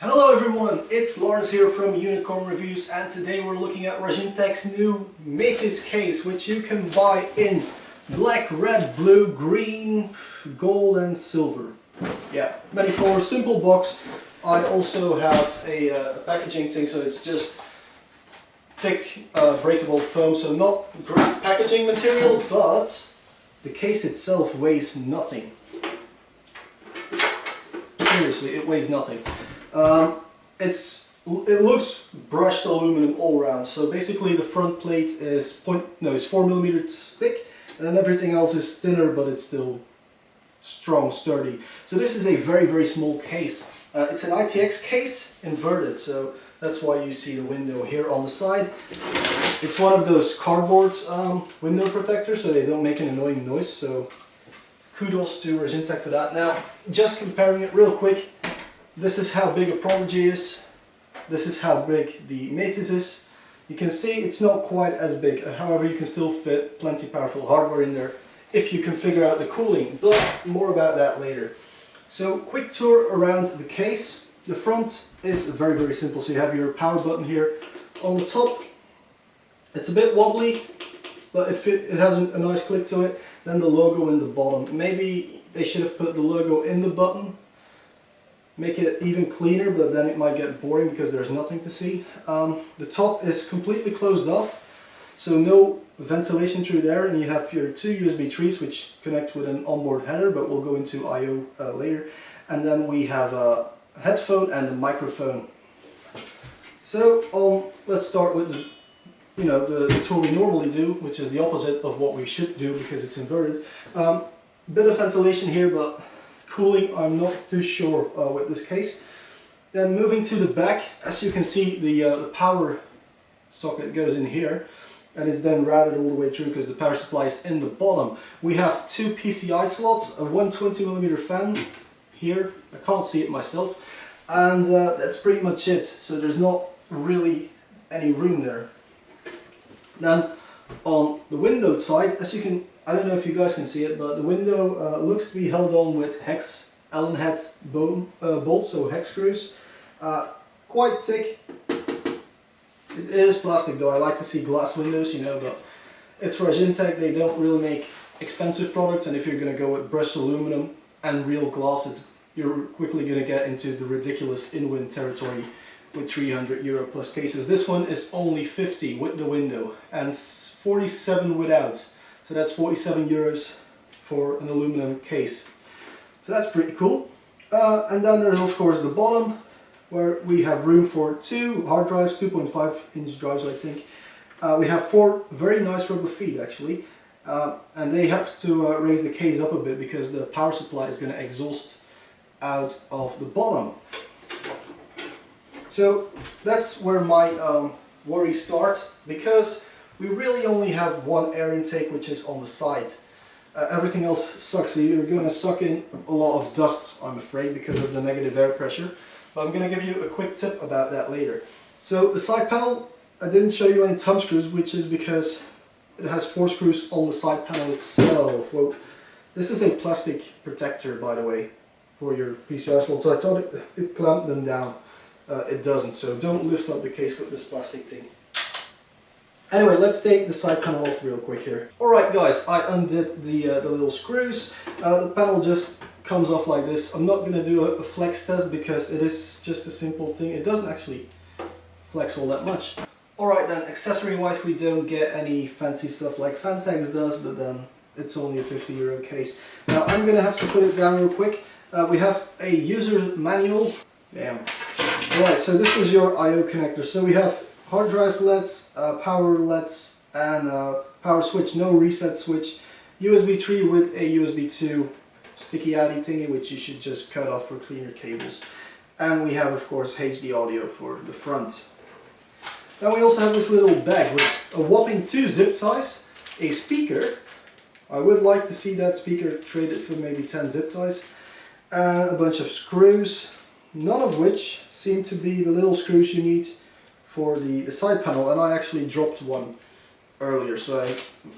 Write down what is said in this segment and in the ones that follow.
Hello everyone, it's Lawrence here from Unicorn Reviews, and today we're looking at Raijintek's new Metis case, which you can buy in black, red, blue, green, gold and silver. Yeah, many colors, simple box. I also have a packaging thing, so it's just thick breakable foam, so not great packaging material, but the case itself weighs nothing. Seriously, it weighs nothing. It looks brushed aluminum all around. So basically the front plate is 4mm thick, and then everything else is thinner, but it's still strong, sturdy. So this is a very small case. It's an M-Itx case, inverted, so that's why you see the window here on the side. It's one of those cardboard window protectors, so they don't make an annoying noise. So kudos to Raijintek for that. Now, just comparing it real quick. This is how big a Prodigy is. This is how big the Metis is. You can see it's not quite as big, however you can still fit plenty powerful hardware in there if you can figure out the cooling, but more about that later. So quick tour around the case. The front is very simple, so you have your power button here. On the top, it's a bit wobbly, but it has a nice click to it. Then the logo in the bottom. Maybe they should have put the logo in the button. Make it even cleaner, but then it might get boring because there's nothing to see. The top is completely closed off, so no ventilation through there, and you have your two USB 3s which connect with an onboard header, but we'll go into I/O later. And then we have a headphone and a microphone. So let's start with the tour we normally do, which is the opposite of what we should do because it's inverted. Bit of ventilation here, but cooling I'm not too sure with this case. Then moving to the back, as you can see, the power socket goes in here, and it's then routed all the way through because the power supply is in the bottom. We have two PCI slots, a 120mm fan here, I can't see it myself, and that's pretty much it. So there's not really any room there. Then on the window side, as you can, I don't know if you guys can see it, but the window looks to be held on with Allen head bolts, so hex screws. Quite thick. It is plastic though. I like to see glass windows, but it's Raijintek. They don't really make expensive products, and if you're going to go with brushed aluminum and real glass, you're quickly going to get into the ridiculous in-wind territory with €300 plus cases. This one is only 50 with the window and 47 without. So that's €47 for an aluminum case. So that's pretty cool. And then there's of course the bottom, where we have room for two hard drives, 2.5-inch drives I think. We have four very nice rubber feet actually. And they have to raise the case up a bit because the power supply is going to exhaust out of the bottom. So that's where my worries start, because we really only have one air intake, which is on the side. Everything else sucks, so you're going to suck in a lot of dust, I'm afraid, because of the negative air pressure. But I'm going to give you a quick tip about that later. So the side panel, I didn't show you any thumb screws, which is because it has 4 screws on the side panel itself. Well, this is a plastic protector, by the way, for your PCI slots. So I thought it clamped them down. It doesn't, so don't lift up the case with this plastic thing. Anyway, let's take the side panel off real quick here. Alright guys, I undid the little screws. The panel just comes off like this. I'm not going to do a flex test because it is just a simple thing. It doesn't actually flex all that much. Alright then, accessory wise we don't get any fancy stuff like Fantex does, but then it's only a €50 case. Now I'm going to have to put it down real quick. We have a user manual. Damn. Alright, so this is your I/O connector. So we have hard drive LEDs, power LEDs, and power switch, no reset switch, USB 3 with a USB 2 sticky outie thingy, which you should just cut off for cleaner cables. And we have of course HD audio for the front. Then we also have this little bag with a whopping 2 zip ties, a speaker. I would like to see that speaker traded for maybe 10 zip ties, and a bunch of screws, none of which seem to be the little screws you need for the side panel, and I actually dropped one earlier, so I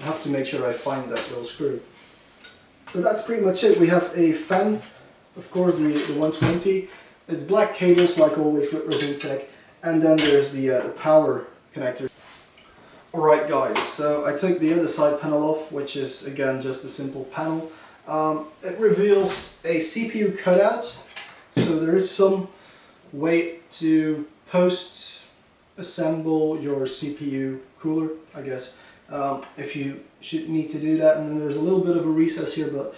have to make sure I find that little screw. So that's pretty much it. We have a fan, of course, the 120, It's black cables like always with Raijintek, and then there's the power connector. Alright guys, so I took the other side panel off, which is again just a simple panel. It reveals a CPU cutout, so there is some way to post-assemble your CPU cooler, I guess, if you should need to do that. And then there's a little bit of a recess here, but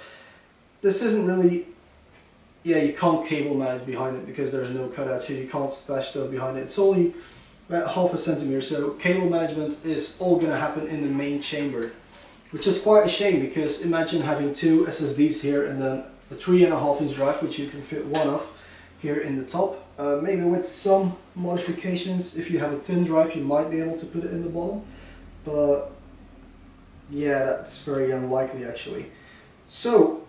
this isn't really, you can't cable manage behind it because there's no cutouts here. You can't stash stuff behind it. It's only about half a centimeter, so cable management is all going to happen in the main chamber, which is quite a shame because imagine having two SSDs here and then a 3.5-inch drive, which you can fit one of here in the top. Maybe with some modifications, if you have a thin drive, you might be able to put it in the bottom, but yeah, that's very unlikely actually. So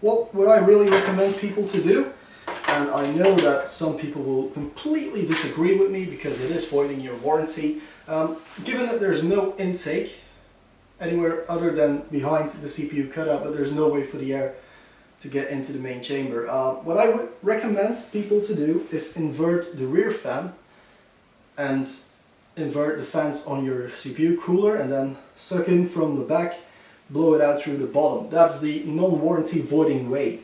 what would I really recommend people to do? And I know that some people will completely disagree with me because it is voiding your warranty. Given that there's no intake anywhere other than behind the CPU cutout, but there's no way for the air to get into the main chamber. What I would recommend people to do is invert the rear fan and invert the fans on your CPU cooler and then suck in from the back, blow it out through the bottom. That's the non-warranty voiding way.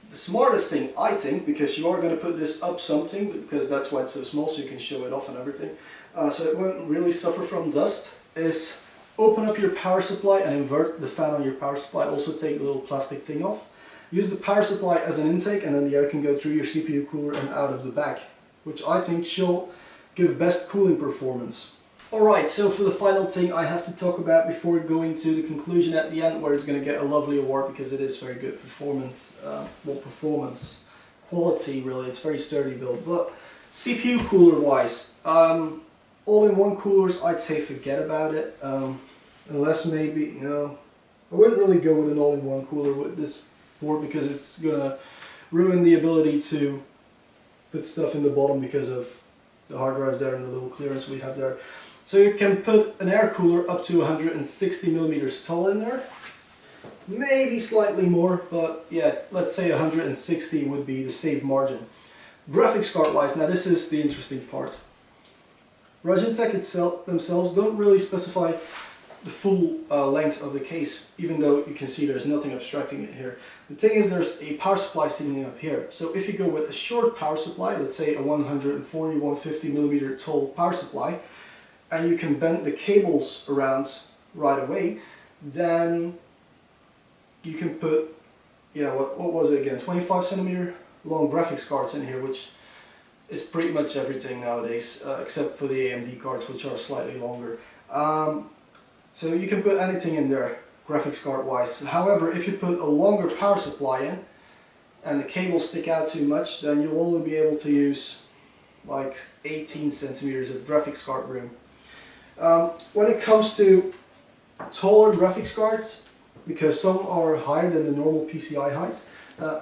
The smartest thing, I think, because you are going to put this up something, because that's why it's so small, so you can show it off and everything, so it won't really suffer from dust, is open up your power supply and invert the fan on your power supply. Also take the little plastic thing off. Use the power supply as an intake, and then the air can go through your CPU cooler and out of the back, which I think shall give best cooling performance. Alright, so for the final thing I have to talk about before going to the conclusion at the end, where it's going to get a lovely award because it is very good performance, performance quality really, it's very sturdy build. But CPU cooler wise, all-in-one coolers, I'd say forget about it, unless maybe, no, I wouldn't really go with an all-in-one cooler with this board because it's going to ruin the ability to put stuff in the bottom because of the hard drives there and the little clearance we have there. So you can put an air cooler up to 160 millimeters tall in there, maybe slightly more, but yeah, let's say 160 would be the safe margin. Graphics card wise, now this is the interesting part. Raijintek themselves don't really specify the full length of the case, even though you can see there's nothing obstructing it here. The thing is, there's a power supply sticking up here. So if you go with a short power supply, let's say a 140-150 millimeter tall power supply, and you can bend the cables around right away, then you can put, what was it again, 25 centimeter long graphics cards in here, which is pretty much everything nowadays, except for the AMD cards, which are slightly longer. So you can put anything in there, graphics card wise. However, if you put a longer power supply in, and the cables stick out too much, then you'll only be able to use like 18 centimeters of graphics card room. When it comes to taller graphics cards, because some are higher than the normal PCI height,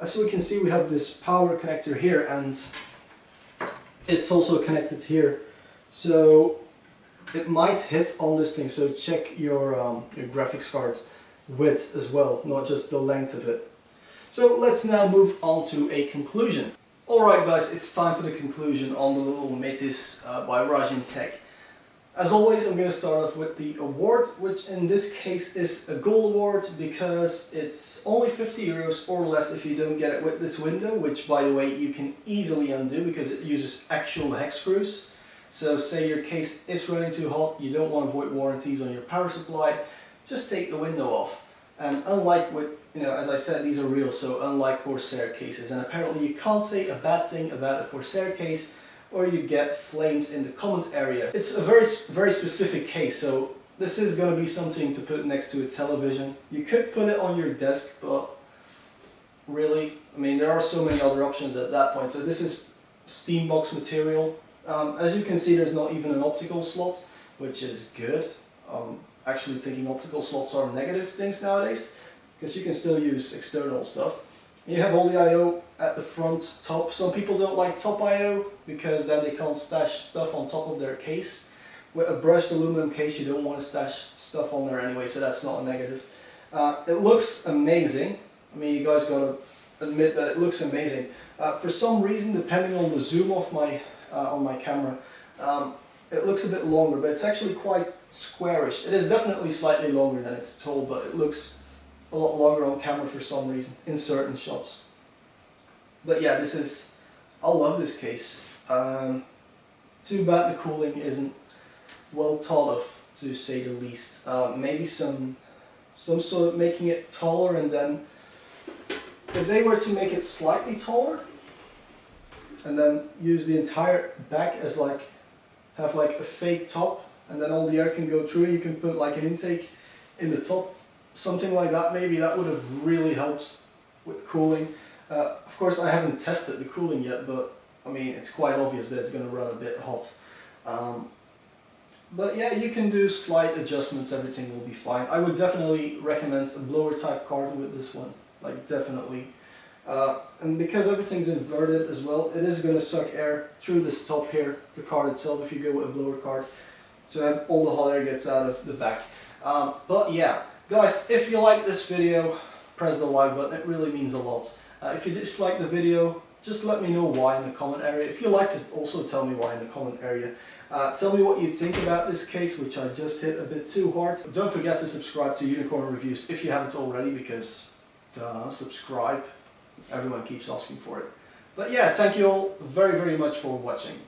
as we can see, we have this power connector here, and it's also connected here, so it might hit on this thing. So check your graphics card width as well, not just the length of it. So let's now move on to a conclusion. Alright guys, it's time for the conclusion on the little Metis by Raijintek. As always, I'm going to start off with the award, which in this case is a gold award because it's only 50 euros or less if you don't get it with this window, which by the way you can easily undo because it uses actual hex screws. So say your case is running too hot, you don't want to void warranties on your power supply, just take the window off. And unlike with, as I said, these are real, so unlike Corsair cases, and apparently you can't say a bad thing about a Corsair case or you get flamed in the comment area. It's a very specific case, so this is going to be something to put next to a television. You could put it on your desk, but really, there are so many other options at that point. So this is Steambox material. As you can see, there's not even an optical slot, which is good. Actually thinking optical slots are negative things nowadays, because you can still use external stuff. You have all the I/O at the front top. Some people don't like top I/O because then they can't stash stuff on top of their case. With a brushed aluminum case, you don't want to stash stuff on there anyway, so that's not a negative. It looks amazing. You guys got admit that it looks amazing. For some reason, depending on the zoom of on my camera, it looks a bit longer, but it's actually quite squarish. It is definitely slightly longer than it's told, but it looks a lot longer on camera for some reason in certain shots. But yeah, I love this case. Too bad the cooling isn't well thought of, to say the least. Maybe some sort of making it taller, and then if they were to make it slightly taller and then use the entire back as have like a fake top, and then all the air can go through, you can put like an intake in the top, something like that. Maybe that would have really helped with cooling. Of course, I haven't tested the cooling yet, but I mean, it's quite obvious that it's going to run a bit hot. But yeah, you can do slight adjustments, everything will be fine. I would definitely recommend a blower type card with this one, like definitely. And because everything's inverted as well, it is going to suck air through this top here, the card itself, if you go with a blower card. So that all the hot air gets out of the back. But yeah, guys, if you like this video, press the like button, it really means a lot. If you dislike the video, just let me know why in the comment area. If you liked it, also tell me why in the comment area. Tell me what you think about this case, which I just hit a bit too hard. Don't forget to subscribe to Unicorn Reviews if you haven't already, because subscribe. Everyone keeps asking for it. But yeah, thank you all very, very much for watching.